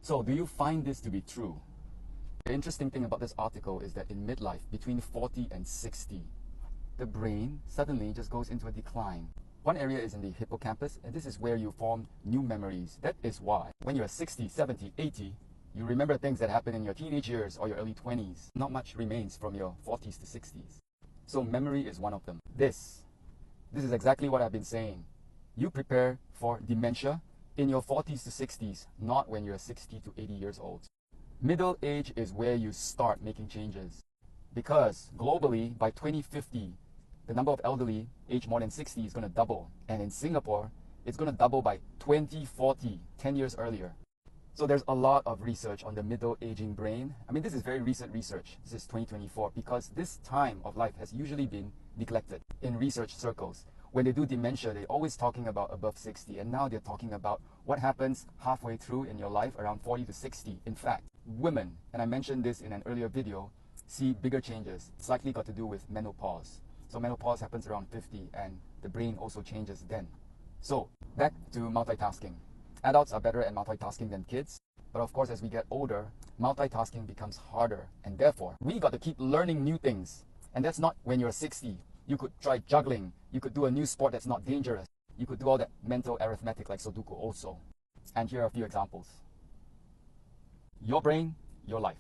So do you find this to be true? The interesting thing about this article is that in midlife, between 40 and 60, the brain suddenly just goes into a decline. One area is in the hippocampus, and this is where you form new memories. That is why when you're 60, 70, 80, you remember things that happened in your teenage years or your early 20s. Not much remains from your 40s to 60s. So memory is one of them. This is exactly what I've been saying. You prepare for dementia in your 40s to 60s, not when you're 60 to 80 years old. Middle age is where you start making changes. Because globally, by 2050, the number of elderly aged more than 60 is going to double. And in Singapore, it's going to double by 2040, 10 years earlier. So there's a lot of research on the middle aging brain. I mean, this is very recent research. This is 2024, because this time of life has usually been neglected in research circles. When they do dementia, they're always talking about above 60, and now they're talking about what happens halfway through in your life around 40 to 60. In fact, women, and I mentioned this in an earlier video, see bigger changes. It's likely got to do with menopause. So menopause happens around 50, and the brain also changes then. So back to multitasking. Adults are better at multitasking than kids, but of course as we get older, multitasking becomes harder, and therefore we got to keep learning new things. And that's not when you're 60. You could try juggling, you could do a new sport that's not dangerous, you could do all that mental arithmetic like Sudoku also. And here are a few examples. Your brain, your life.